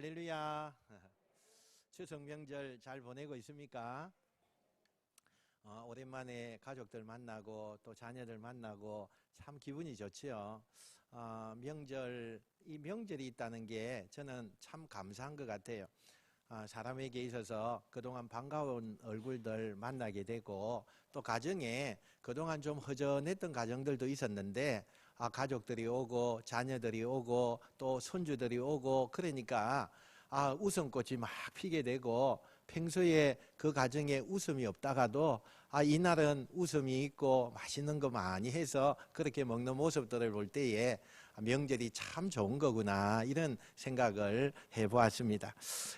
할렐루야. 추석 명절 잘 보내고 있습니까? 오랜만에 가족들 만나고 또 자녀들 만나고 참 기분이 좋지요. 이 명절이 있다는 게 저는 참 감사한 것 같아요. 사람에게 있어서 그동안 반가운 얼굴들 만나게 되고 또 가정에 그동안 좀 허전했던 가정들도 있었는데 가족들이 오고 자녀들이 오고 또 손주들이 오고 그러니까 웃음꽃이 막 피게 되고 평소에 그 가정에 웃음이 없다가도 이날은 웃음이 있고 맛있는 거 많이 해서 그렇게 먹는 모습들을 볼 때에 명절이 참 좋은 거구나 이런 생각을 해보았습니다.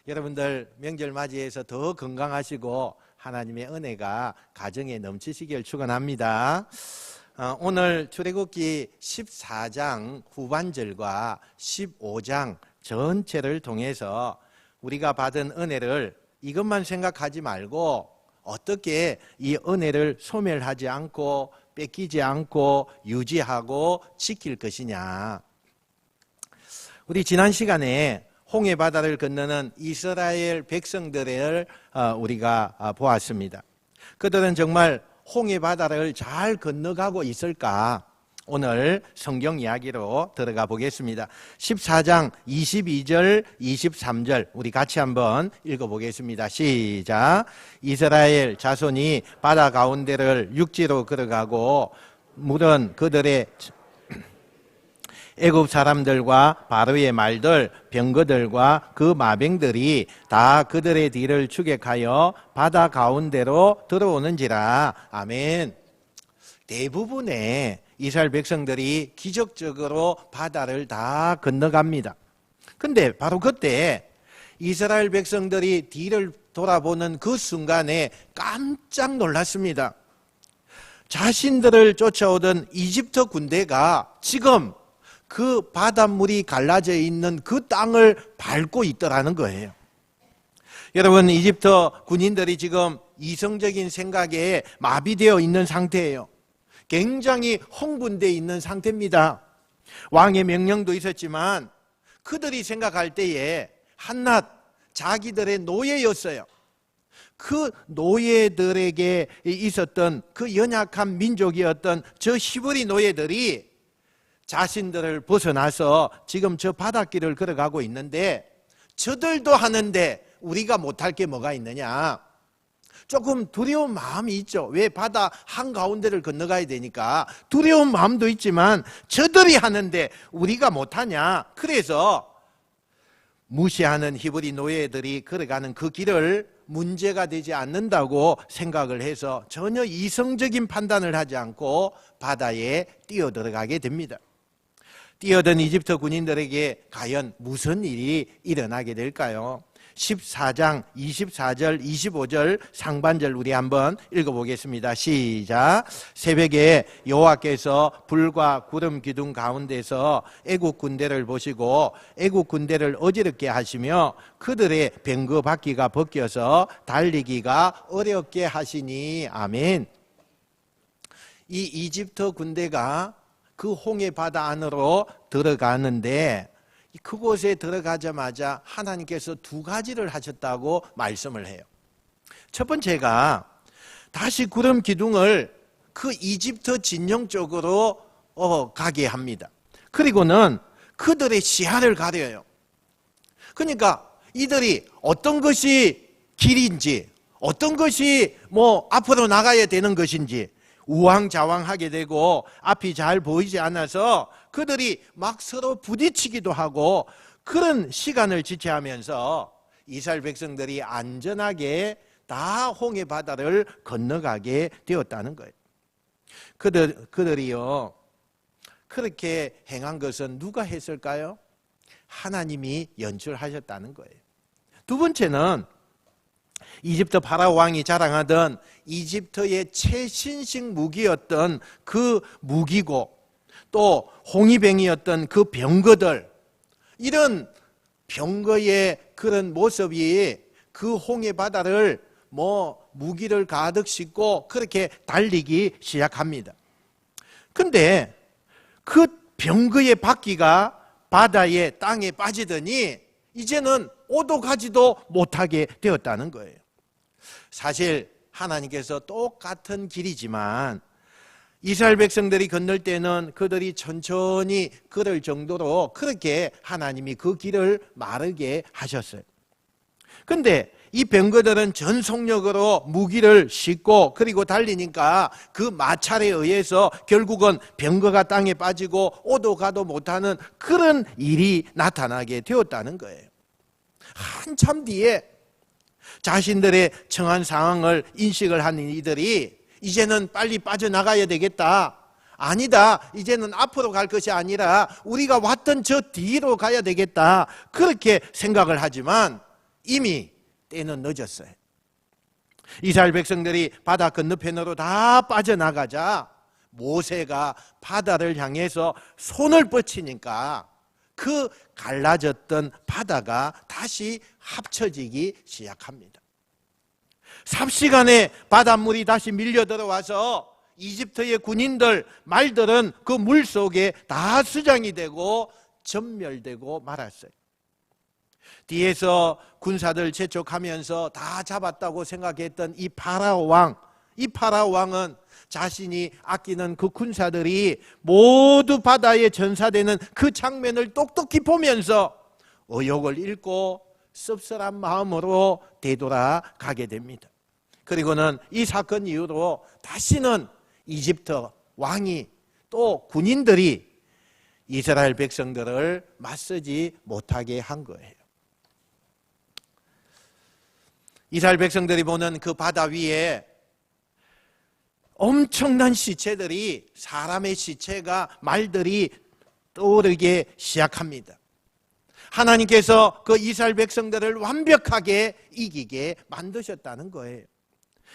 여러분들 명절 맞이해서 더 건강하시고 하나님의 은혜가 가정에 넘치시길 축원합니다. 오늘 출애굽기 14장 후반절과 15장 전체를 통해서 우리가 받은 은혜를 이것만 생각하지 말고 어떻게 이 은혜를 소멸하지 않고 뺏기지 않고 유지하고 지킬 것이냐. 우리 지난 시간에 홍해 바다를 건너는 이스라엘 백성들을 우리가 보았습니다. 그들은 정말 홍해 바다를 잘 건너가고 있을까? 오늘 성경 이야기로 들어가 보겠습니다. 14장 22절 23절 우리 같이 한번 읽어보겠습니다. 시작. 이스라엘 자손이 바다 가운데를 육지로 걸어가고 물은 그들의 애굽 사람들과 바로의 말들, 병거들과 그 마병들이 다 그들의 뒤를 추격하여 바다 가운데로 들어오는지라. 아멘. 대부분의 이스라엘 백성들이 기적적으로 바다를 다 건너갑니다. 근데 바로 그때 이스라엘 백성들이 뒤를 돌아보는 그 순간에 깜짝 놀랐습니다. 자신들을 쫓아오던 이집트 군대가 지금 그 바닷물이 갈라져 있는 그 땅을 밟고 있더라는 거예요. 여러분, 이집트 군인들이 지금 이성적인 생각에 마비되어 있는 상태예요. 굉장히 흥분되어 있는 상태입니다. 왕의 명령도 있었지만 그들이 생각할 때에 한낱 자기들의 노예였어요. 그 노예들에게 있었던 그 연약한 민족이었던 저 히브리 노예들이 자신들을 벗어나서 지금 저 바닷길을 걸어가고 있는데 저들도 하는데 우리가 못할 게 뭐가 있느냐. 조금 두려운 마음이 있죠. 왜 바다 한가운데를 건너가야 되니까 두려운 마음도 있지만 저들이 하는데 우리가 못하냐. 그래서 무시하는 히브리 노예들이 걸어가는 그 길을 문제가 되지 않는다고 생각을 해서 전혀 이성적인 판단을 하지 않고 바다에 뛰어들어가게 됩니다. 뛰어든 이집트 군인들에게 과연 무슨 일이 일어나게 될까요? 14장 24절 25절 상반절 우리 한번 읽어보겠습니다. 시작. 새벽에 여호와께서 불과 구름 기둥 가운데서 애국 군대를 보시고 애국 군대를 어지럽게 하시며 그들의 병거 바퀴가 벗겨서 달리기가 어렵게 하시니. 아멘. 이 이집트 군대가 그 홍해 바다 안으로 들어가는데 그곳에 들어가자마자 하나님께서 두 가지를 하셨다고 말씀을 해요. 첫 번째가 다시 구름 기둥을 그 이집트 진영 쪽으로 가게 합니다. 그리고는 그들의 시야를 가려요. 그러니까 이들이 어떤 것이 길인지 어떤 것이 앞으로 나가야 되는 것인지 우왕좌왕하게 되고 앞이 잘 보이지 않아서 그들이 막 서로 부딪히기도 하고 그런 시간을 지체하면서 이스라엘 백성들이 안전하게 다 홍해 바다를 건너가게 되었다는 거예요. 그들이요 그렇게 행한 것은 누가 했을까요? 하나님이 연출하셨다는 거예요. 두 번째는 이집트 파라오 왕이 자랑하던 이집트의 최신식 무기였던 그 무기고 또 홍위병이었던 그 병거들, 이런 병거의 그런 모습이 그 홍해 바다를 무기를 가득 싣고 그렇게 달리기 시작합니다. 근데 그 병거의 바퀴가 바다에 땅에 빠지더니 이제는 오도 가지도 못하게 되었다는 거예요. 사실 하나님께서 똑같은 길이지만 이스라엘 백성들이 건널 때는 그들이 천천히 걸을 정도로 그렇게 하나님이 그 길을 마르게 하셨어요. 근데 이 병거들은 전속력으로 무기를 싣고 그리고 달리니까 그 마찰에 의해서 결국은 병거가 땅에 빠지고 오도 가도 못하는 그런 일이 나타나게 되었다는 거예요. 한참 뒤에 자신들의 처한 상황을 인식을 하는 이들이 이제는 빨리 빠져나가야 되겠다. 아니다. 이제는 앞으로 갈 것이 아니라 우리가 왔던 저 뒤로 가야 되겠다. 그렇게 생각을 하지만 이미 때는 늦었어요. 이스라엘 백성들이 바다 건너편으로 다 빠져나가자 모세가 바다를 향해서 손을 뻗치니까 그 갈라졌던 바다가 다시 합쳐지기 시작합니다. 삽시간에 바닷물이 다시 밀려 들어와서 이집트의 군인들, 말들은 그 물 속에 다 수장이 되고 전멸되고 말았어요. 뒤에서 군사들 재촉하면서 다 잡았다고 생각했던 이 파라오 왕은 자신이 아끼는 그 군사들이 모두 바다에 전사되는 그 장면을 똑똑히 보면서 의욕을 잃고 씁쓸한 마음으로 되돌아가게 됩니다. 그리고는 이 사건 이후로 다시는 이집트 왕이 또 군인들이 이스라엘 백성들을 맞서지 못하게 한 거예요. 이스라엘 백성들이 보는 그 바다 위에 엄청난 시체들이, 사람의 시체가, 말들이 떠오르게 시작합니다. 하나님께서 그 이스라엘 백성들을 완벽하게 이기게 만드셨다는 거예요.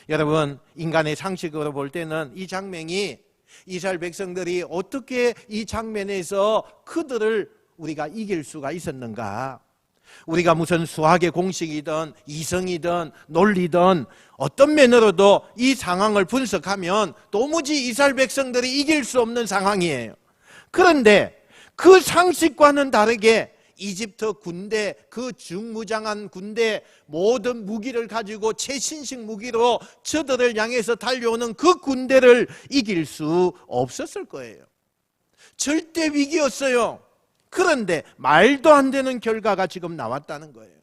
여러분, 인간의 상식으로 볼 때는 이 장면이 이스라엘 백성들이 어떻게 이 장면에서 그들을 우리가 이길 수가 있었는가? 우리가 무슨 수학의 공식이든 이성이든 논리든 어떤 면으로도 이 상황을 분석하면 도무지 이스라엘 백성들이 이길 수 없는 상황이에요. 그런데 그 상식과는 다르게 이집트 군대, 그 중무장한 군대, 모든 무기를 가지고 최신식 무기로 저들을 향해서 달려오는 그 군대를 이길 수 없었을 거예요. 절대 위기였어요. 그런데 말도 안 되는 결과가 지금 나왔다는 거예요.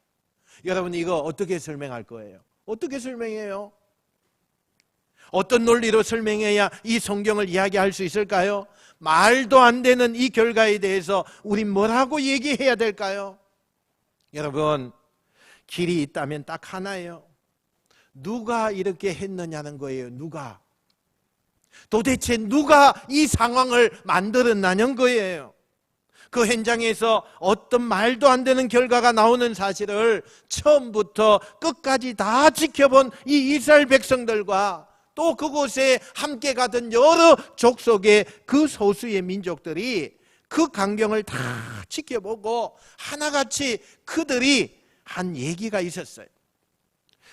여러분, 이거 어떻게 설명할 거예요? 어떻게 설명해요? 어떤 논리로 설명해야 이 성경을 이야기할 수 있을까요? 말도 안 되는 이 결과에 대해서 우린 뭐라고 얘기해야 될까요? 여러분, 길이 있다면 딱 하나예요. 누가 이렇게 했느냐는 거예요. 누가? 도대체 누가 이 상황을 만들었냐는 거예요. 그 현장에서 어떤 말도 안 되는 결과가 나오는 사실을 처음부터 끝까지 다 지켜본 이 이스라엘 백성들과 또 그곳에 함께 가던 여러 족속의 그 소수의 민족들이 그 광경을 다 지켜보고 하나같이 그들이 한 얘기가 있었어요.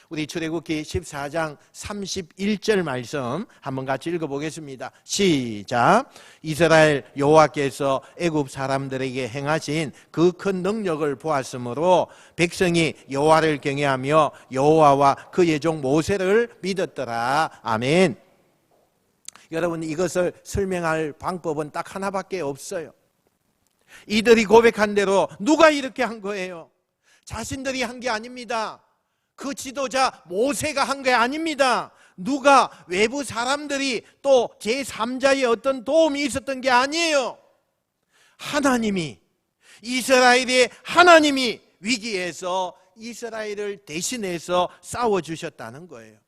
우리 출애굽기 14장 31절 말씀 한번 같이 읽어보겠습니다. 시작. 이스라엘 여호와께서 애굽 사람들에게 행하신 그 큰 능력을 보았으므로 백성이 여호와를 경외하며 여호와와 그의 종 모세를 믿었더라. 아멘. 여러분, 이것을 설명할 방법은 딱 하나밖에 없어요. 이들이 고백한 대로 누가 이렇게 한 거예요? 자신들이 한 게 아닙니다. 그 지도자 모세가 한 게 아닙니다. 누가 외부 사람들이 또 제3자의 어떤 도움이 있었던 게 아니에요. 하나님이, 이스라엘의 하나님이 위기에서 이스라엘을 대신해서 싸워주셨다는 거예요.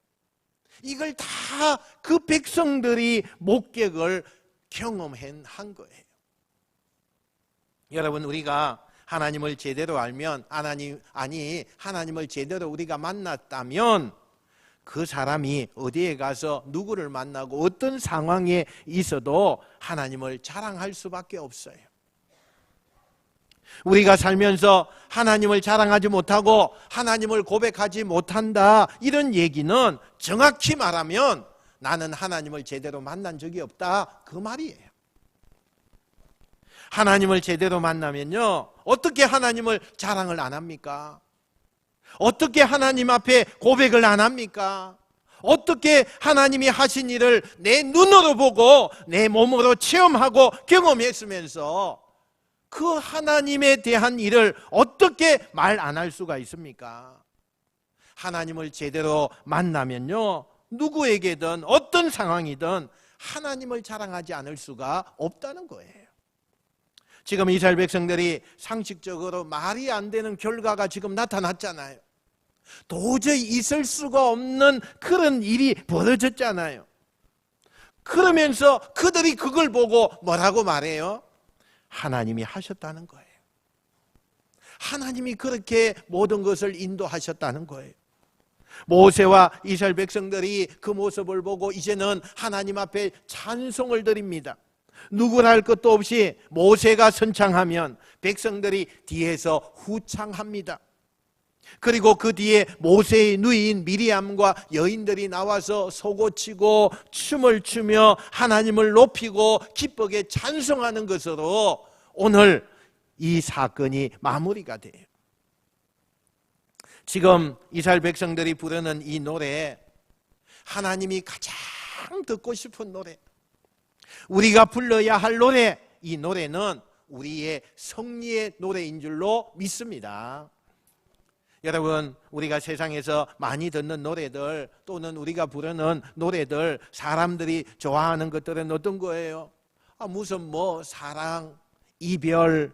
이걸 다 그 백성들이 목격을 경험한 거예요. 여러분, 우리가 하나님을 제대로 알면, 하나님을 제대로 우리가 만났다면 그 사람이 어디에 가서 누구를 만나고 어떤 상황에 있어도 하나님을 자랑할 수밖에 없어요. 우리가 살면서 하나님을 자랑하지 못하고 하나님을 고백하지 못한다, 이런 얘기는 정확히 말하면 나는 하나님을 제대로 만난 적이 없다, 그 말이에요. 하나님을 제대로 만나면요, 어떻게 하나님을 자랑을 안 합니까? 어떻게 하나님 앞에 고백을 안 합니까? 어떻게 하나님이 하신 일을 내 눈으로 보고 내 몸으로 체험하고 경험했으면서 그 하나님에 대한 일을 어떻게 말 안 할 수가 있습니까? 하나님을 제대로 만나면요, 누구에게든 어떤 상황이든 하나님을 자랑하지 않을 수가 없다는 거예요. 지금 이스라엘 백성들이 상식적으로 말이 안 되는 결과가 지금 나타났잖아요. 도저히 있을 수가 없는 그런 일이 벌어졌잖아요. 그러면서 그들이 그걸 보고 뭐라고 말해요? 하나님이 하셨다는 거예요. 하나님이 그렇게 모든 것을 인도하셨다는 거예요. 모세와 이스라엘 백성들이 그 모습을 보고 이제는 하나님 앞에 찬송을 드립니다. 누구라 할 것도 없이 모세가 선창하면 백성들이 뒤에서 후창합니다. 그리고 그 뒤에 모세의 누이인 미리암과 여인들이 나와서 소고치고 춤을 추며 하나님을 높이고 기쁘게 찬송하는 것으로 오늘 이 사건이 마무리가 돼요. 지금 이스라엘 백성들이 부르는 이 노래, 하나님이 가장 듣고 싶은 노래, 우리가 불러야 할 노래, 이 노래는 우리의 승리의 노래인 줄로 믿습니다. 여러분, 우리가 세상에서 많이 듣는 노래들 또는 우리가 부르는 노래들, 사람들이 좋아하는 것들은 어떤 거예요? 무슨 사랑, 이별,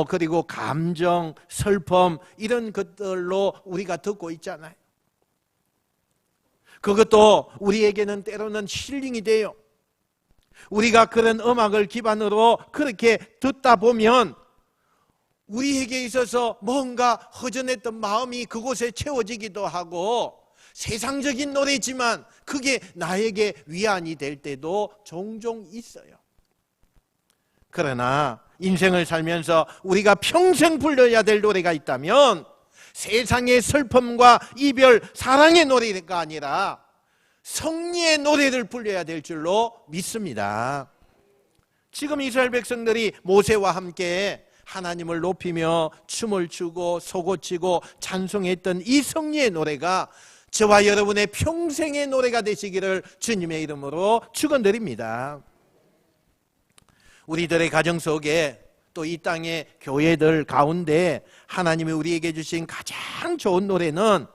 그리고 감정, 슬픔, 이런 것들로 우리가 듣고 있잖아요. 그것도 우리에게는 때로는 힐링이 돼요. 우리가 그런 음악을 기반으로 그렇게 듣다 보면 우리에게 있어서 뭔가 허전했던 마음이 그곳에 채워지기도 하고, 세상적인 노래지만 그게 나에게 위안이 될 때도 종종 있어요. 그러나 인생을 살면서 우리가 평생 불러야 될 노래가 있다면 세상의 슬픔과 이별, 사랑의 노래가 아니라 승리의 노래를 불러야 될 줄로 믿습니다. 지금 이스라엘 백성들이 모세와 함께 하나님을 높이며 춤을 추고 소고치고 찬송했던 이 승리의 노래가 저와 여러분의 평생의 노래가 되시기를 주님의 이름으로 축원드립니다. 우리들의 가정 속에 또 이 땅의 교회들 가운데 하나님이 우리에게 주신 가장 좋은 노래는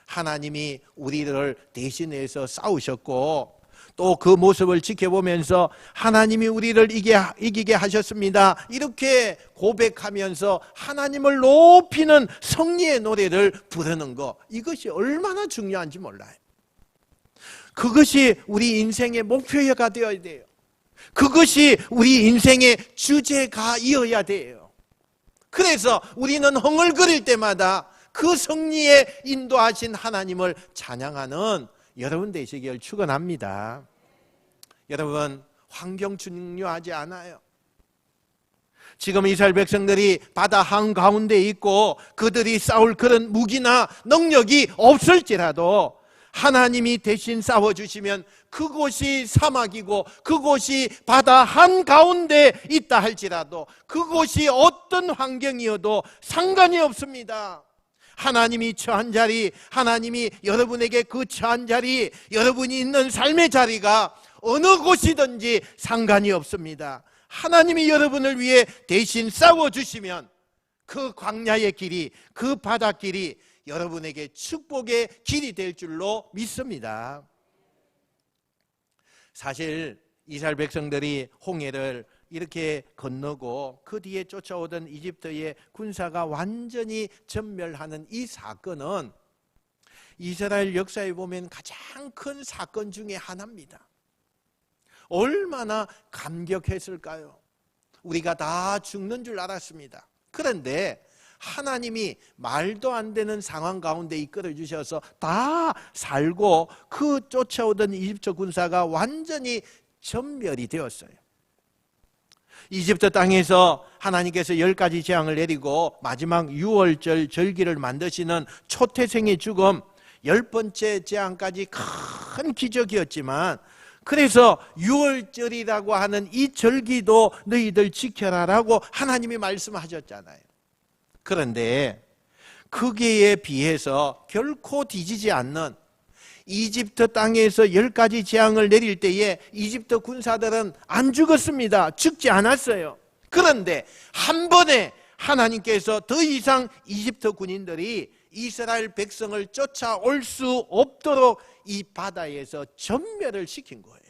하나님이 우리를 대신해서 싸우셨고 또 그 모습을 지켜보면서 하나님이 우리를 이기게 하셨습니다, 이렇게 고백하면서 하나님을 높이는 승리의 노래를 부르는 것, 이것이 얼마나 중요한지 몰라요. 그것이 우리 인생의 목표가 되어야 돼요. 그것이 우리 인생의 주제가 이어야 돼요. 그래서 우리는 흥얼거릴 때마다 그 승리에 인도하신 하나님을 찬양하는 여러분 되시길 축원합니다. 여러분, 환경 중요하지 않아요. 지금 이스라엘 백성들이 바다 한가운데 있고 그들이 싸울 그런 무기나 능력이 없을지라도 하나님이 대신 싸워주시면 그곳이 사막이고 그곳이 바다 한가운데 있다 할지라도 그곳이 어떤 환경이어도 상관이 없습니다. 하나님이 처한 자리, 하나님이 여러분에게 그 처한 자리, 여러분이 있는 삶의 자리가 어느 곳이든지 상관이 없습니다. 하나님이 여러분을 위해 대신 싸워주시면 그 광야의 길이, 그 바닷길이 여러분에게 축복의 길이 될 줄로 믿습니다. 사실 이스라엘 백성들이 홍해를 이렇게 건너고 그 뒤에 쫓아오던 이집트의 군사가 완전히 전멸하는 이 사건은 이스라엘 역사에 보면 가장 큰 사건 중에 하나입니다. 얼마나 감격했을까요? 우리가 다 죽는 줄 알았습니다. 그런데 하나님이 말도 안 되는 상황 가운데 이끌어 주셔서 다 살고 그 쫓아오던 이집트 군사가 완전히 전멸이 되었어요. 이집트 땅에서 하나님께서 10가지 재앙을 내리고 마지막 6월절 절기를 만드시는 초태생의 죽음, 10번째 재앙까지 큰 기적이었지만 그래서 유월절이라고 하는 이 절기도 너희들 지켜라라고 하나님이 말씀하셨잖아요. 그런데 거기에 비해서 결코 뒤지지 않는 이집트 땅에서 10가지 재앙을 내릴 때에 이집트 군사들은 안 죽었습니다. 죽지 않았어요. 그런데 한 번에 하나님께서 더 이상 이집트 군인들이 이스라엘 백성을 쫓아올 수 없도록 이 바다에서 전멸을 시킨 거예요.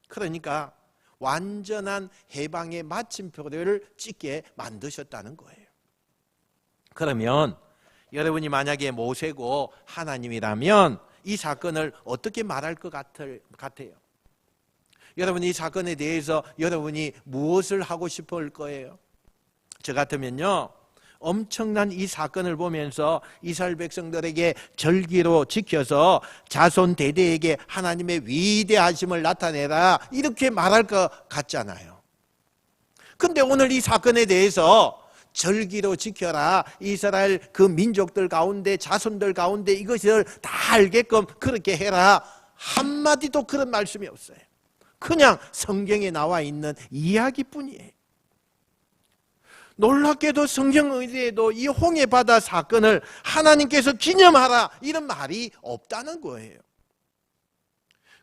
그러니까 완전한 해방의 마침표를 찍게 만드셨다는 거예요. 그러면 여러분이 만약에 모세고 하나님이라면 이 사건을 어떻게 말할 것 같아요? 여러분, 이 사건에 대해서 여러분이 무엇을 하고 싶을 거예요? 저 같으면요, 엄청난 이 사건을 보면서 이스라엘 백성들에게 절기로 지켜서 자손 대대에게 하나님의 위대하심을 나타내라, 이렇게 말할 것 같잖아요. 근데 오늘 이 사건에 대해서 절기로 지켜라, 이스라엘 그 민족들 가운데 자손들 가운데 이것을 다 알게끔 그렇게 해라, 한마디도 그런 말씀이 없어요. 그냥 성경에 나와 있는 이야기뿐이에요. 놀랍게도 성경에도 이 홍해바다 사건을 하나님께서 기념하라, 이런 말이 없다는 거예요.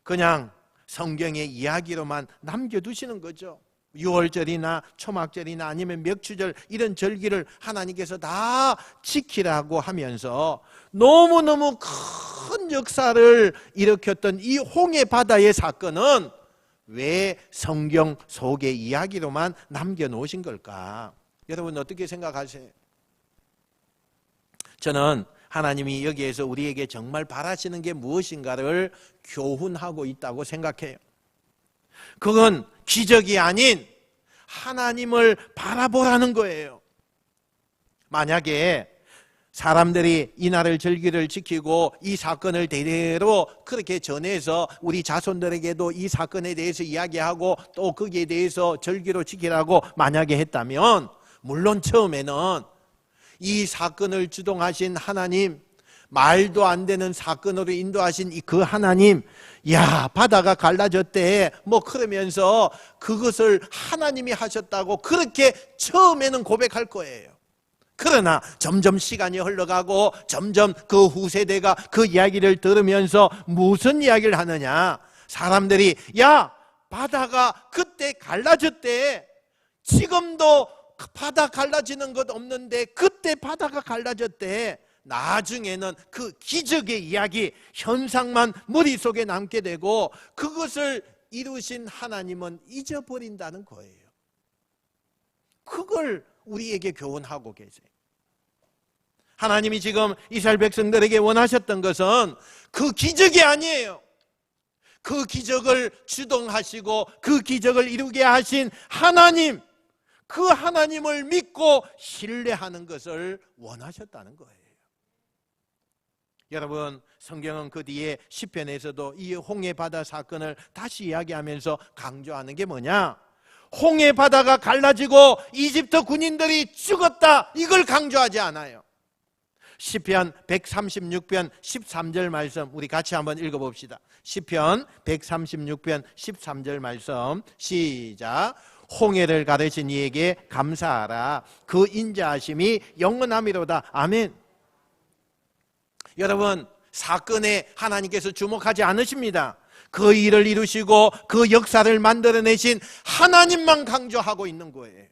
그냥 성경의 이야기로만 남겨두시는 거죠. 유월절이나 초막절이나 아니면 맥추절, 이런 절기를 하나님께서 다 지키라고 하면서 너무너무 큰 역사를 일으켰던 이 홍해바다의 사건은 왜 성경 속의 이야기로만 남겨놓으신 걸까? 여러분 어떻게 생각하세요? 저는 하나님이 여기에서 우리에게 정말 바라시는 게 무엇인가를 교훈하고 있다고 생각해요. 그건 기적이 아닌 하나님을 바라보라는 거예요. 만약에 사람들이 이날을 절기를 지키고 이 사건을 대대로 그렇게 전해서 우리 자손들에게도 이 사건에 대해서 이야기하고 또 거기에 대해서 절기로 지키라고 만약에 했다면, 물론 처음에는 이 사건을 주동하신 하나님, 말도 안 되는 사건으로 인도하신 그 하나님, 야, 바다가 갈라졌대, 뭐 그러면서 그것을 하나님이 하셨다고 그렇게 처음에는 고백할 거예요. 그러나 점점 시간이 흘러가고 점점 그 후세대가 그 이야기를 들으면서 무슨 이야기를 하느냐, 사람들이 야, 바다가 그때 갈라졌대, 지금도 바다 갈라지는 것 없는데 그때 바다가 갈라졌대. 나중에는 그 기적의 이야기, 현상만 머릿속에 남게 되고 그것을 이루신 하나님은 잊어버린다는 거예요. 그걸 우리에게 교훈하고 계세요. 하나님이 지금 이스라엘 백성들에게 원하셨던 것은 그 기적이 아니에요. 그 기적을 주동하시고 그 기적을 이루게 하신 하나님, 그 하나님을 믿고 신뢰하는 것을 원하셨다는 거예요. 여러분, 성경은 그 뒤에 시편에서도 이 홍해바다 사건을 다시 이야기하면서 강조하는 게 뭐냐? 홍해바다가 갈라지고 이집트 군인들이 죽었다, 이걸 강조하지 않아요. 시편 136편 13절 말씀 우리 같이 한번 읽어봅시다. 시편 136편 13절 말씀 시작. 홍해를 가르신 이에게 감사하라, 그 인자하심이 영원함이로다. 아멘. 여러분, 사건에 하나님께서 주목하지 않으십니다. 그 일을 이루시고 그 역사를 만들어내신 하나님만 강조하고 있는 거예요.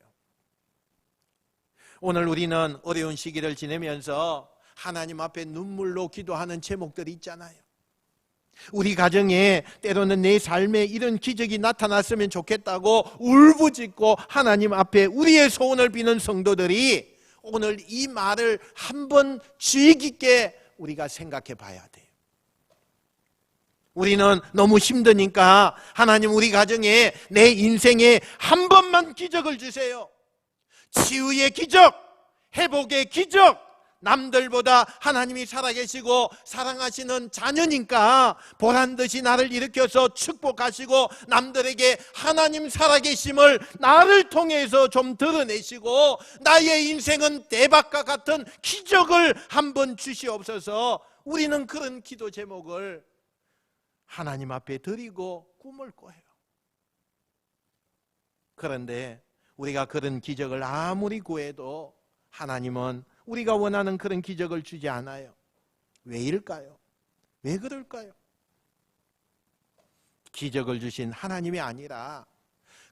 오늘 우리는 어려운 시기를 지내면서 하나님 앞에 눈물로 기도하는 제목들이 있잖아요. 우리 가정에 때로는 내 삶에 이런 기적이 나타났으면 좋겠다고 울부짖고 하나님 앞에 우리의 소원을 비는 성도들이 오늘 이 말을 한번 주의 깊게 우리가 생각해 봐야 돼요. 우리는 너무 힘드니까 하나님, 우리 가정에, 내 인생에 한 번만 기적을 주세요. 치유의 기적, 회복의 기적. 남들보다 하나님이 살아계시고 사랑하시는 자녀니까 보란듯이 나를 일으켜서 축복하시고 남들에게 하나님 살아계심을 나를 통해서 좀 드러내시고 나의 인생은 대박과 같은 기적을 한번 주시옵소서. 우리는 그런 기도 제목을 하나님 앞에 드리고 꿈을 꿔요. 그런데 우리가 그런 기적을 아무리 구해도 하나님은 우리가 원하는 그런 기적을 주지 않아요. 왜일까요? 왜 그럴까요? 기적을 주신 하나님이 아니라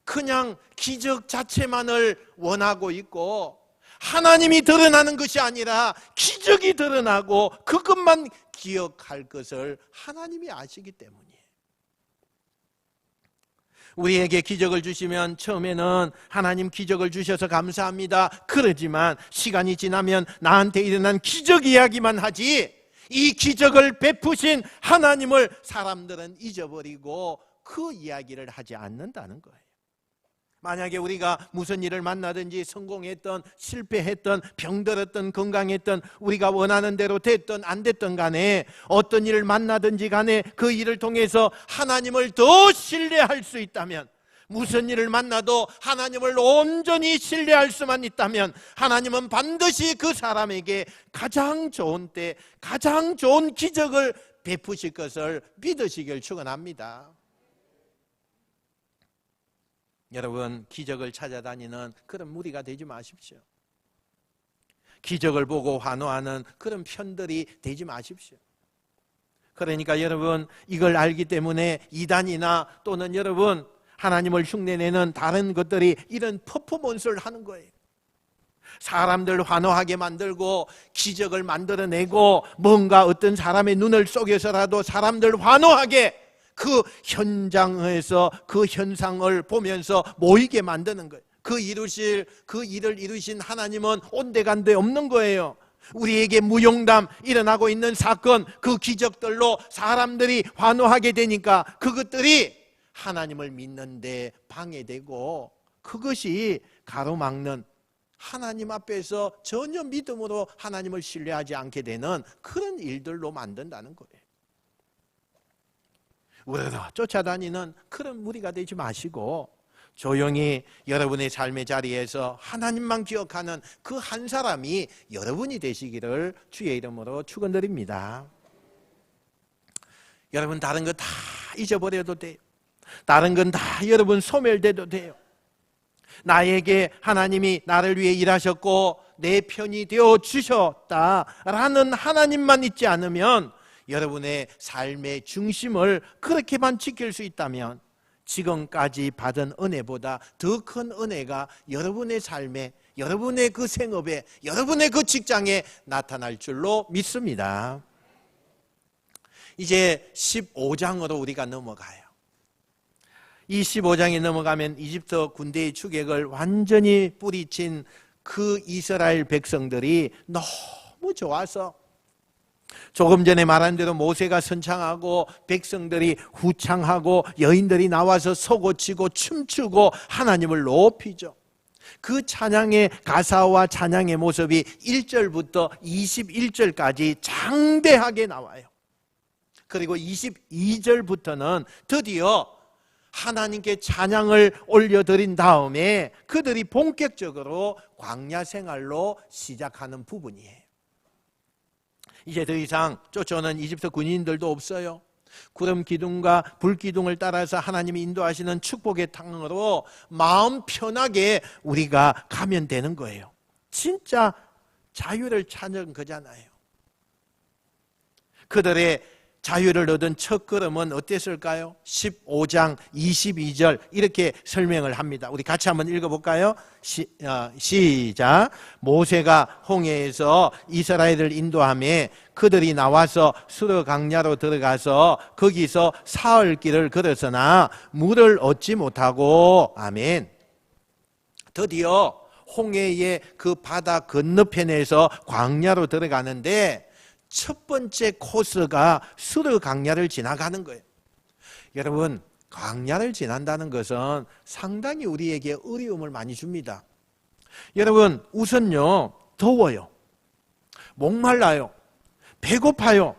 그냥 기적 자체만을 원하고 있고, 하나님이 드러나는 것이 아니라 기적이 드러나고 그것만 기억할 것을 하나님이 아시기 때문이에요. 우리에게 기적을 주시면 처음에는 하나님 기적을 주셔서 감사합니다 그러지만 시간이 지나면 나한테 일어난 기적 이야기만 하지, 이 기적을 베푸신 하나님을 사람들은 잊어버리고 그 이야기를 하지 않는다는 거예요. 만약에 우리가 무슨 일을 만나든지 성공했던 실패했던 병들었던 건강했던 우리가 원하는 대로 됐던 안 됐던 간에 어떤 일을 만나든지 간에 그 일을 통해서 하나님을 더 신뢰할 수 있다면, 무슨 일을 만나도 하나님을 온전히 신뢰할 수만 있다면 하나님은 반드시 그 사람에게 가장 좋은 때 가장 좋은 기적을 베푸실 것을 믿으시길 축원합니다. 여러분, 기적을 찾아다니는 그런 무리가 되지 마십시오. 기적을 보고 환호하는 그런 편들이 되지 마십시오. 그러니까 여러분, 이걸 알기 때문에 이단이나 또는 여러분 하나님을 흉내내는 다른 것들이 이런 퍼포먼스를 하는 거예요. 사람들 환호하게 만들고 기적을 만들어내고 뭔가 어떤 사람의 눈을 속여서라도 사람들 환호하게 그 현장에서 그 현상을 보면서 모이게 만드는 거예요. 그 일을 이루신 하나님은 온데간데 없는 거예요. 우리에게 무용담 일어나고 있는 사건, 그 기적들로 사람들이 환호하게 되니까 그것들이 하나님을 믿는데 방해되고, 그것이 가로막는, 하나님 앞에서 전혀 믿음으로 하나님을 신뢰하지 않게 되는 그런 일들로 만든다는 거예요. 우러러 쫓아다니는 그런 무리가 되지 마시고 조용히 여러분의 삶의 자리에서 하나님만 기억하는 그 한 사람이 여러분이 되시기를 주의 이름으로 축원드립니다. 여러분, 다른 거 다 잊어버려도 돼요. 다른 건 다 여러분 소멸돼도 돼요. 나에게 하나님이 나를 위해 일하셨고 내 편이 되어 주셨다라는 하나님만 있지 않으면, 여러분의 삶의 중심을 그렇게만 지킬 수 있다면 지금까지 받은 은혜보다 더 큰 은혜가 여러분의 삶에, 여러분의 그 생업에, 여러분의 그 직장에 나타날 줄로 믿습니다. 이제 15장으로 우리가 넘어가요. 이 15장에 넘어가면 이집트 군대의 추격을 완전히 뿌리친 그 이스라엘 백성들이 너무 좋아서, 조금 전에 말한 대로 모세가 선창하고 백성들이 후창하고 여인들이 나와서 서고치고 춤추고 하나님을 높이죠. 그 찬양의 가사와 찬양의 모습이 1절부터 21절까지 장대하게 나와요. 그리고 22절부터는 드디어 하나님께 찬양을 올려드린 다음에 그들이 본격적으로 광야 생활로 시작하는 부분이에요. 이제 더 이상 쫓아오는 이집트 군인들도 없어요. 구름 기둥과 불 기둥을 따라서 하나님이 인도하시는 축복의 땅으로 마음 편하게 우리가 가면 되는 거예요. 진짜 자유를 찾는 거잖아요. 그들의 자유를 얻은 첫 걸음은 어땠을까요? 15장 22절 이렇게 설명을 합니다. 우리 같이 한번 읽어볼까요? 시작. 모세가 홍해에서 이스라엘을 인도하며 그들이 나와서 수르 강야로 들어가서 거기서 사흘 길을 걸었으나 물을 얻지 못하고, 아멘. 드디어 홍해의 그 바다 건너편에서 광야로 들어가는데 첫 번째 코스가 수르 강야를 지나가는 거예요. 여러분, 광야를 지난다는 것은 상당히 우리에게 어려움을 많이 줍니다. 여러분, 우선요, 더워요. 목말라요. 배고파요.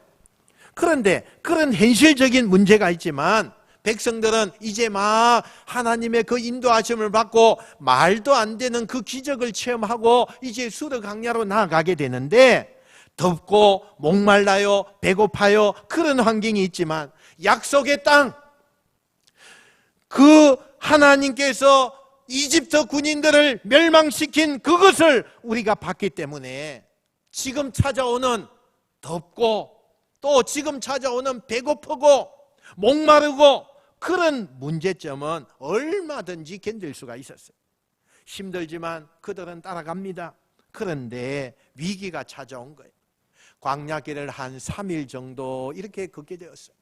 그런데 그런 현실적인 문제가 있지만 백성들은 이제 막 하나님의 그 인도하심을 받고 말도 안 되는 그 기적을 체험하고 이제 수르 강야로 나아가게 되는데, 덥고 목말라요, 배고파요, 그런 환경이 있지만 약속의 땅, 그 하나님께서 이집트 군인들을 멸망시킨 그것을 우리가 봤기 때문에 지금 찾아오는 덥고 또 지금 찾아오는 배고프고 목마르고 그런 문제점은 얼마든지 견딜 수가 있었어요. 힘들지만 그들은 따라갑니다. 그런데 위기가 찾아온 거예요. 광야길을 한 3일 정도 이렇게 걷게 되었어요.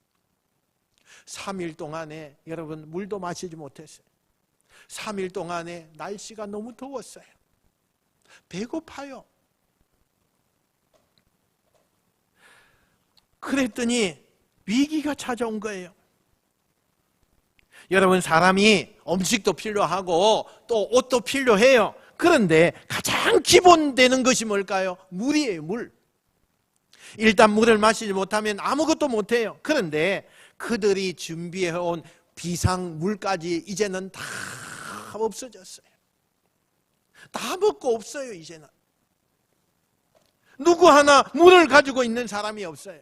3일 동안에 여러분 물도 마시지 못했어요. 3일 동안에 날씨가 너무 더웠어요. 배고파요. 그랬더니 위기가 찾아온 거예요. 여러분, 사람이 음식도 필요하고 또 옷도 필요해요. 그런데 가장 기본되는 것이 뭘까요? 물이에요. 물. 일단 물을 마시지 못하면 아무것도 못해요. 그런데 그들이 준비해온 비상물까지 이제는 다 없어졌어요. 다 먹고 없어요. 이제는 누구 하나 물을 가지고 있는 사람이 없어요.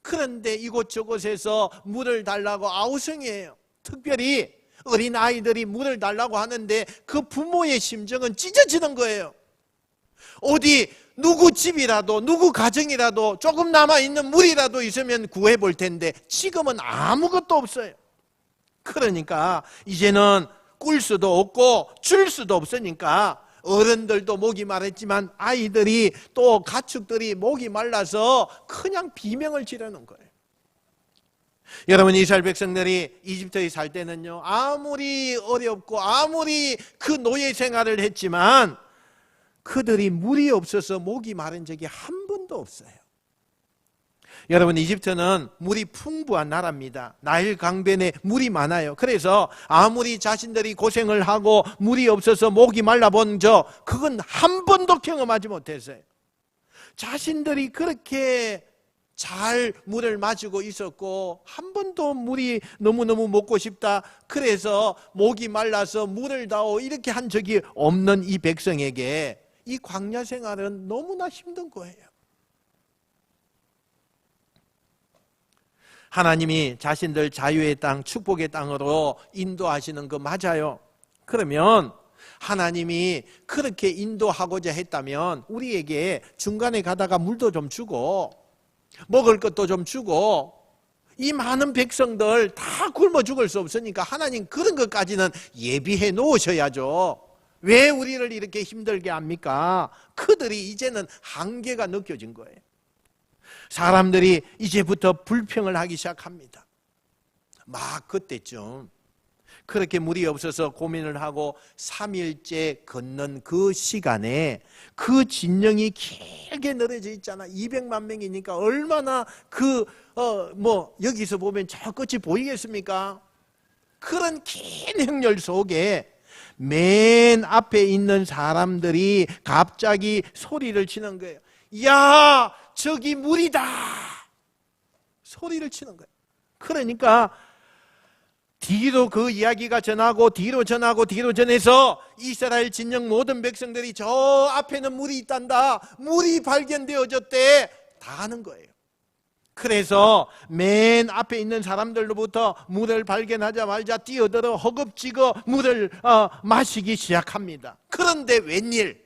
그런데 이곳저곳에서 물을 달라고 아우성이에요. 특별히 어린 아이들이 물을 달라고 하는데 그 부모의 심정은 찢어지는 거예요. 어디 누구 집이라도 누구 가정이라도 조금 남아있는 물이라도 있으면 구해볼 텐데 지금은 아무것도 없어요. 그러니까 이제는 꿀 수도 없고 줄 수도 없으니까 어른들도 목이 마르지만 아이들이 또 가축들이 목이 말라서 그냥 비명을 지르는 거예요. 여러분, 이스라엘 백성들이 이집트에 살 때는요, 아무리 어렵고 아무리 그 노예 생활을 했지만 그들이 물이 없어서 목이 마른 적이 한 번도 없어요. 여러분, 이집트는 물이 풍부한 나라입니다. 나일 강변에 물이 많아요. 그래서 아무리 자신들이 고생을 하고 물이 없어서 목이 말라본 그건 한 번도 경험하지 못했어요. 자신들이 그렇게 잘 물을 마시고 있었고 한 번도 물이 너무너무 먹고 싶다, 그래서 목이 말라서 물을 다오 이렇게 한 적이 없는 이 백성에게 이 광야 생활은 너무나 힘든 거예요. 하나님이 자신들 자유의 땅, 축복의 땅으로 인도하시는 거 맞아요. 그러면 하나님이 그렇게 인도하고자 했다면 우리에게 중간에 가다가 물도 좀 주고 먹을 것도 좀 주고, 이 많은 백성들 다 굶어 죽을 수 없으니까 하나님 그런 것까지는 예비해 놓으셔야죠. 왜 우리를 이렇게 힘들게 합니까? 그들이 이제는 한계가 느껴진 거예요. 사람들이 이제부터 불평을 하기 시작합니다. 막 그때쯤 그렇게 물이 없어서 고민을 하고 3일째 걷는 그 시간에 그 진영이 길게 늘어져 있잖아. 200만 명이니까 얼마나 여기서 보면 저 끝이 보이겠습니까? 그런 긴 행렬 속에 맨 앞에 있는 사람들이 갑자기 소리를 치는 거예요. 야, 저기 물이다! 소리를 치는 거예요. 그러니까 뒤로 그 이야기가 전하고 뒤로 전하고 뒤로 전해서 이스라엘 진영 모든 백성들이 저 앞에는 물이 있단다, 물이 발견되어졌대, 다 하는 거예요. 그래서 맨 앞에 있는 사람들로부터 물을 발견하자마자 뛰어들어 허겁지겁 물을 마시기 시작합니다. 그런데 웬일?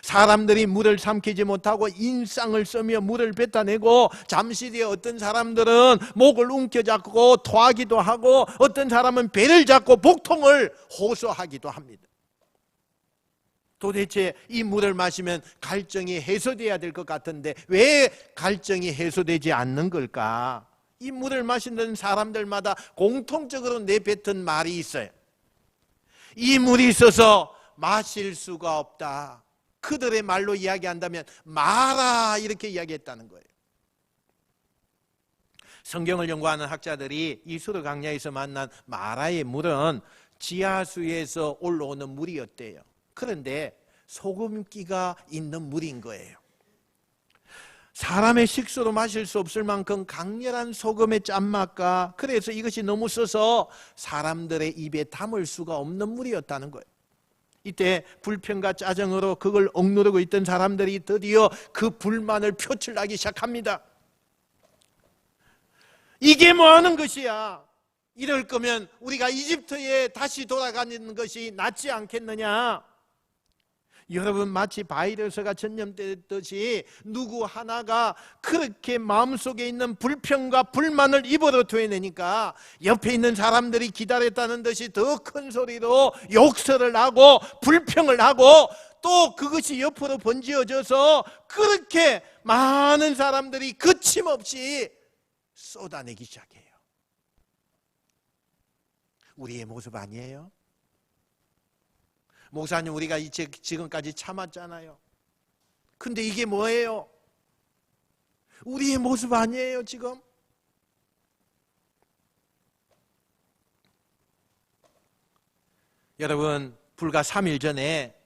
사람들이 물을 삼키지 못하고 인상을 쓰며 물을 뱉어내고, 잠시 뒤에 어떤 사람들은 목을 움켜잡고 토하기도 하고 어떤 사람은 배를 잡고 복통을 호소하기도 합니다. 도대체 이 물을 마시면 갈증이 해소돼야 될 것 같은데 왜 갈증이 해소되지 않는 걸까? 이 물을 마시는 사람들마다 공통적으로 내뱉은 말이 있어요. 이 물이 있어서 마실 수가 없다. 그들의 말로 이야기한다면 마라, 이렇게 이야기했다는 거예요. 성경을 연구하는 학자들이 이 수르 강야에서 만난 마라의 물은 지하수에서 올라오는 물이었대요. 그런데 소금기가 있는 물인 거예요. 사람의 식수로 마실 수 없을 만큼 강렬한 소금의 짠맛과, 그래서 이것이 너무 써서 사람들의 입에 담을 수가 없는 물이었다는 거예요. 이때 불평과 짜증으로 그걸 억누르고 있던 사람들이 드디어 그 불만을 표출하기 시작합니다. 이게 뭐 하는 것이야? 이럴 거면 우리가 이집트에 다시 돌아가는 것이 낫지 않겠느냐? 여러분, 마치 바이러스가 전염되듯이 누구 하나가 그렇게 마음속에 있는 불평과 불만을 입으로 토해내니까 옆에 있는 사람들이 기다렸다는 듯이 더 큰 소리로 욕설을 하고 불평을 하고 또 그것이 옆으로 번지어져서 그렇게 많은 사람들이 거침없이 쏟아내기 시작해요. 우리의 모습 아니에요? 목사님, 우리가 지금까지 참았잖아요. 근데 이게 뭐예요? 우리의 모습 아니에요, 지금? 여러분, 불과 3일 전에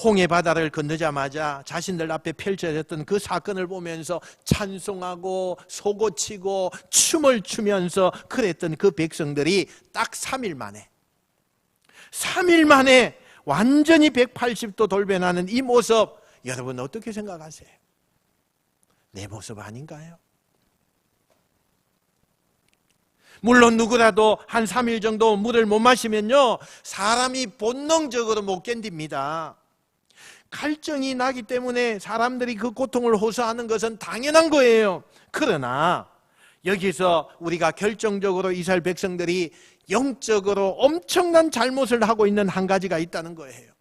홍해 바다를 건너자마자 자신들 앞에 펼쳐졌던 그 사건을 보면서 찬송하고 소고치고 춤을 추면서 그랬던 그 백성들이 딱 3일 만에 완전히 180도 돌변하는 이 모습, 여러분 어떻게 생각하세요? 내 모습 아닌가요? 물론 누구라도 한 3일 정도 물을 못 마시면요, 사람이 본능적으로 못 견딥니다. 갈증이 나기 때문에 사람들이 그 고통을 호소하는 것은 당연한 거예요. 그러나 여기서 우리가 결정적으로 이스라엘 백성들이 영적으로 엄청난 잘못을 하고 있는 한 가지가 있다는 거예요.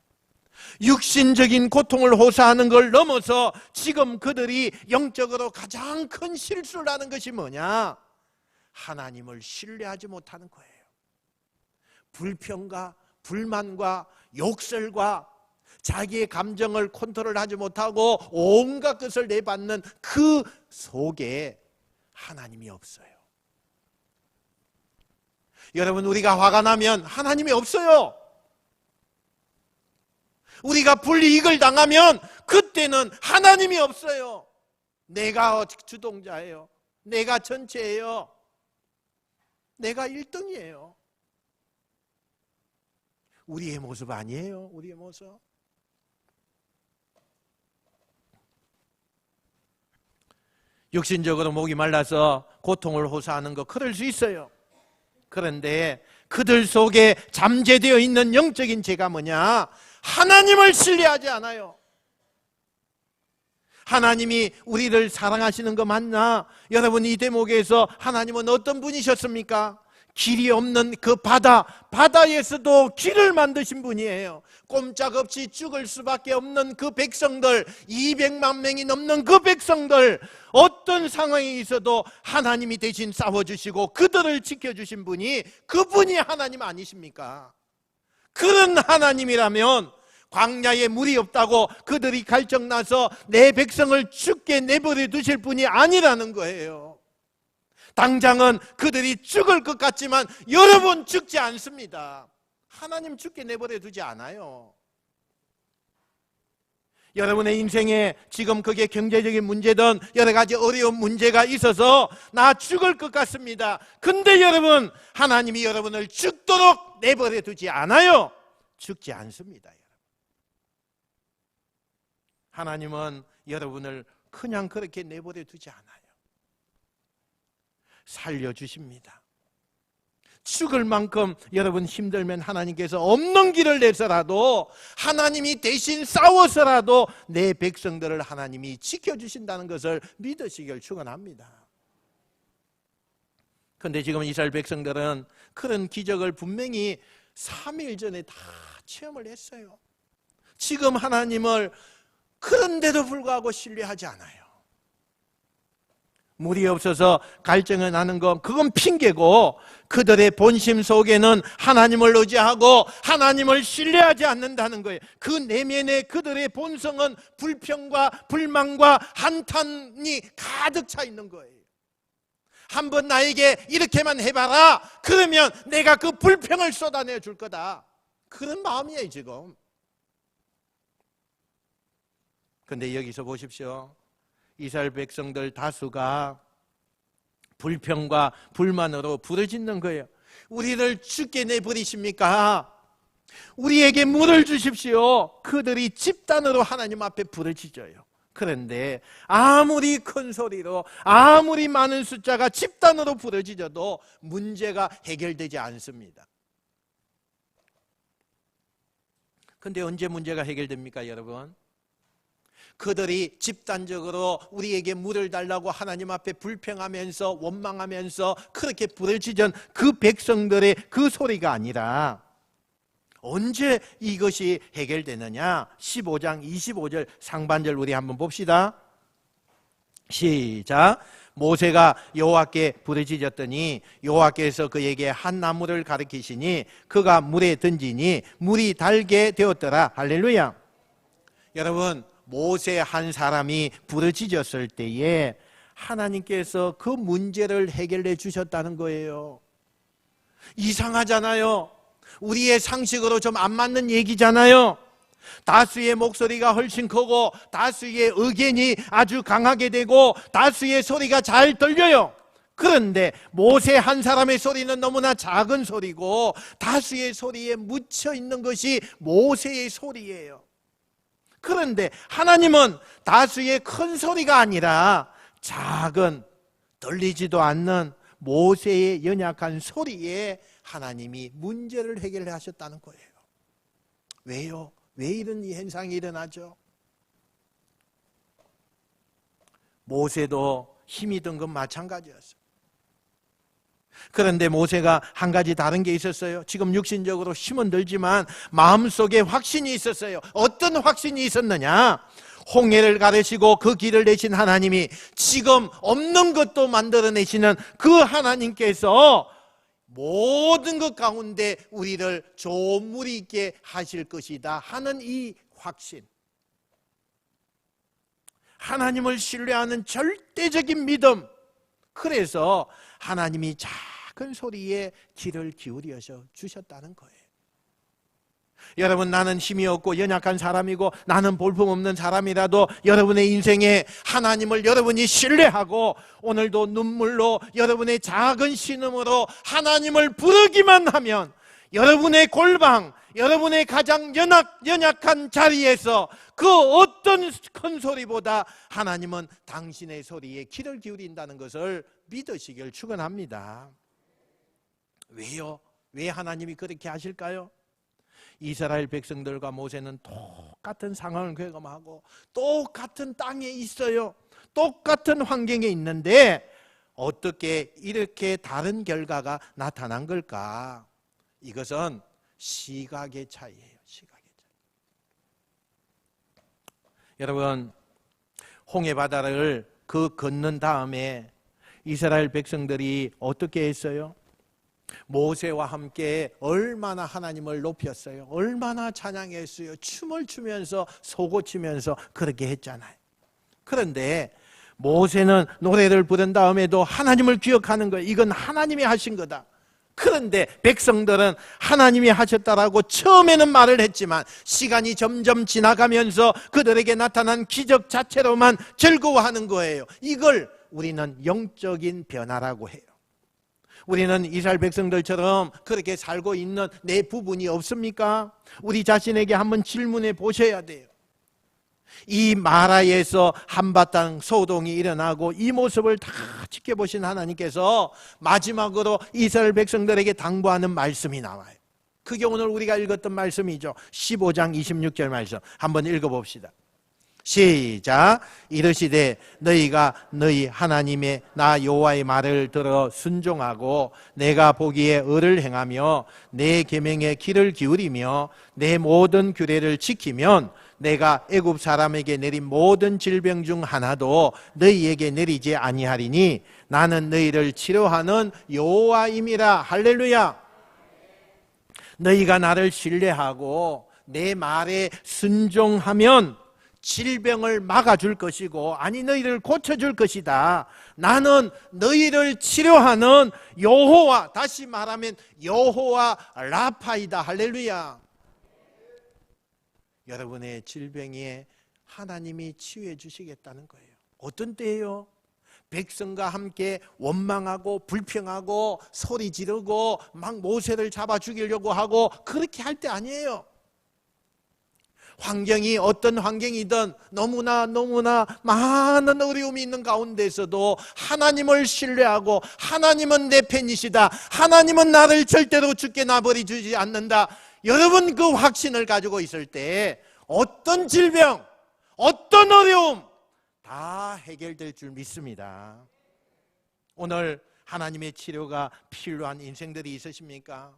육신적인 고통을 호소하는 걸 넘어서 지금 그들이 영적으로 가장 큰 실수를 하는 것이 뭐냐? 하나님을 신뢰하지 못하는 거예요. 불평과 불만과 욕설과 자기의 감정을 컨트롤하지 못하고 온갖 것을 내받는 그 속에 하나님이 없어요. 여러분, 우리가 화가 나면 하나님이 없어요. 우리가 불이익을 당하면 그때는 하나님이 없어요. 내가 주동자예요. 내가 전체예요. 내가 1등이에요. 우리의 모습 아니에요. 우리의 모습. 육신적으로 목이 말라서 고통을 호소하는 거 그럴 수 있어요. 그런데 그들 속에 잠재되어 있는 영적인 죄가 뭐냐? 하나님을 신뢰하지 않아요. 하나님이 우리를 사랑하시는 거 맞나? 여러분, 이 대목에서 하나님은 어떤 분이셨습니까? 길이 없는 그 바다에서도 길을 만드신 분이에요. 꼼짝없이 죽을 수밖에 없는 그 백성들, 200만 명이 넘는 그 백성들, 어떤 상황에 있어도 하나님이 대신 싸워주시고 그들을 지켜주신 분이, 그분이 하나님 아니십니까? 그런 하나님이라면 광야에 물이 없다고 그들이 갈증나서 내 백성을 죽게 내버려 두실 분이 아니라는 거예요. 당장은 그들이 죽을 것 같지만 여러분, 죽지 않습니다. 하나님 죽게 내버려 두지 않아요. 여러분의 인생에 지금 그게 경제적인 문제든 여러 가지 어려운 문제가 있어서 나 죽을 것 같습니다. 근데 여러분, 하나님이 여러분을 죽도록 내버려 두지 않아요. 죽지 않습니다. 하나님은 여러분을 그냥 그렇게 내버려 두지 않아요. 살려주십니다. 죽을 만큼 여러분 힘들면 하나님께서 없는 길을 내서라도, 하나님이 대신 싸워서라도 내 백성들을 하나님이 지켜주신다는 것을 믿으시길 축원합니다. 그런데 지금 이스라엘 백성들은 그런 기적을 분명히 3일 전에 다 체험을 했어요. 지금 하나님을 그런데도 불구하고 신뢰하지 않아요. 물이 없어서 갈증이 나는 건 그건 핑계고, 그들의 본심 속에는 하나님을 의지하고 하나님을 신뢰하지 않는다는 거예요. 그 내면에 그들의 본성은 불평과 불만과 한탄이 가득 차 있는 거예요. 한번 나에게 이렇게만 해봐라, 그러면 내가 그 불평을 쏟아내 줄 거다, 그런 마음이에요 지금. 그런데 여기서 보십시오. 이스라엘 백성들 다수가 불평과 불만으로 부르짖는 거예요. 우리를 죽게 내버리십니까? 우리에게 물을 주십시오. 그들이 집단으로 하나님 앞에 부르짖어요. 그런데 아무리 큰 소리로 아무리 많은 숫자가 집단으로 부르짖어도 문제가 해결되지 않습니다. 근데 언제 문제가 해결됩니까, 여러분? 그들이 집단적으로 우리에게 물을 달라고 하나님 앞에 불평하면서 원망하면서 그렇게 부르짖은 그 백성들의 그 소리가 아니라 언제 이것이 해결되느냐? 15장 25절 상반절 우리 한번 봅시다. 시작. 모세가 여호와께 부르짖었더니 여호와께서 그에게 한 나무를 가리키시니 그가 물에 던지니 물이 달게 되었더라. 할렐루야. 여러분, 모세 한 사람이 부르짖었을 때에 하나님께서 그 문제를 해결해 주셨다는 거예요. 이상하잖아요. 우리의 상식으로 좀 안 맞는 얘기잖아요. 다수의 목소리가 훨씬 크고 다수의 의견이 아주 강하게 되고 다수의 소리가 잘 들려요. 그런데 모세 한 사람의 소리는 너무나 작은 소리고 다수의 소리에 묻혀 있는 것이 모세의 소리예요. 그런데 하나님은 다수의 큰 소리가 아니라 작은 들리지도 않는 모세의 연약한 소리에 하나님이 문제를 해결하셨다는 거예요. 왜요? 왜 이런 현상이 일어나죠? 모세도 힘이 든 건 마찬가지였어요. 그런데 모세가 한 가지 다른 게 있었어요. 지금 육신적으로 힘은 들지만 마음속에 확신이 있었어요. 어떤 확신이 있었느냐? 홍해를 가르시고 그 길을 내신 하나님이 지금 없는 것도 만들어내시는 그 하나님께서 모든 것 가운데 우리를 좋은 물이 있게 하실 것이다 하는 이 확신, 하나님을 신뢰하는 절대적인 믿음. 그래서 하나님이 작은 소리에 귀를 기울여 주셨다는 거예요. 여러분, 나는 힘이 없고 연약한 사람이고 나는 볼품없는 사람이라도 여러분의 인생에 하나님을 여러분이 신뢰하고 오늘도 눈물로 여러분의 작은 신음으로 하나님을 부르기만 하면 여러분의 골방, 여러분의 가장 연약한 자리에서 그 어떤 큰 소리보다 하나님은 당신의 소리에 귀를 기울인다는 것을 믿으시길 축원합니다. 왜요? 왜 하나님이 그렇게 하실까요? 이스라엘 백성들과 모세는 똑같은 상황을 경험하고 똑같은 땅에 있어요. 똑같은 환경에 있는데 어떻게 이렇게 다른 결과가 나타난 걸까? 이것은 시각의 차이예요. 시각의 차이. 여러분, 홍해 바다를 건넌 다음에 이스라엘 백성들이 어떻게 했어요? 모세와 함께 얼마나 하나님을 높였어요. 얼마나 찬양했어요. 춤을 추면서 소고 치면서 그렇게 했잖아요. 그런데 모세는 노래를 부른 다음에도 하나님을 기억하는 거예요. 이건 하나님이 하신 거다. 그런데 백성들은 하나님이 하셨다라고 처음에는 말을 했지만 시간이 점점 지나가면서 그들에게 나타난 기적 자체로만 즐거워하는 거예요. 이걸 우리는 영적인 변화라고 해요. 우리는 이스라엘 백성들처럼 그렇게 살고 있는 내 부분이 없습니까? 우리 자신에게 한번 질문해 보셔야 돼요. 이 마라에서 한바탕 소동이 일어나고 이 모습을 다 지켜보신 하나님께서 마지막으로 이스라엘 백성들에게 당부하는 말씀이 나와요. 그게 오늘 우리가 읽었던 말씀이죠. 15장 26절 말씀 한번 읽어봅시다. 시작. 이르시되 너희가 너희 하나님의 나 여호와의 말을 들어 순종하고 내가 보기에 의를 행하며 내 계명에 귀를 기울이며 내 모든 규례를 지키면 내가 애굽 사람에게 내린 모든 질병 중 하나도 너희에게 내리지 아니하리니 나는 너희를 치료하는 여호와임이라. 할렐루야. 너희가 나를 신뢰하고 내 말에 순종하면 질병을 막아줄 것이고 아니 너희를 고쳐줄 것이다. 나는 너희를 치료하는 여호와, 다시 말하면 여호와 라파이다. 할렐루야. 여러분의 질병에 하나님이 치유해 주시겠다는 거예요. 어떤 때예요? 백성과 함께 원망하고 불평하고 소리 지르고 막 모세를 잡아 죽이려고 하고 그렇게 할 때 아니에요. 환경이 어떤 환경이든 너무나 많은 어려움이 있는 가운데서도 하나님을 신뢰하고 하나님은 내 편이시다, 하나님은 나를 절대로 죽게 놔버리 주지 않는다, 여러분 그 확신을 가지고 있을 때 어떤 질병, 어떤 어려움 다 해결될 줄 믿습니다. 오늘 하나님의 치료가 필요한 인생들이 있으십니까?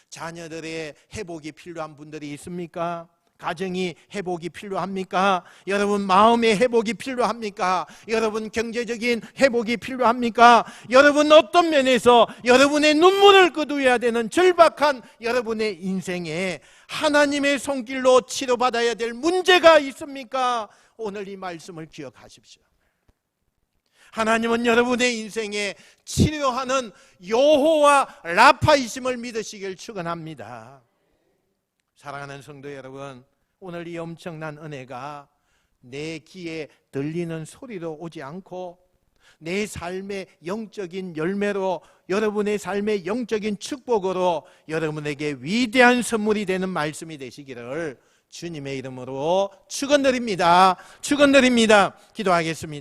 자녀들의 회복이 필요한 분들이 있습니까? 가정이 회복이 필요합니까? 여러분 마음의 회복이 필요합니까? 여러분 경제적인 회복이 필요합니까? 여러분 어떤 면에서 여러분의 눈물을 거두어야 되는 절박한 여러분의 인생에 하나님의 손길로 치료받아야 될 문제가 있습니까? 오늘 이 말씀을 기억하십시오. 하나님은 여러분의 인생에 치료하는 여호와 라파이심을 믿으시길 축원합니다. 사랑하는 성도 여러분, 오늘 이 엄청난 은혜가 내 귀에 들리는 소리로 오지 않고 내 삶의 영적인 열매로, 여러분의 삶의 영적인 축복으로 여러분에게 위대한 선물이 되는 말씀이 되시기를 주님의 이름으로 축원드립니다. 기도하겠습니다.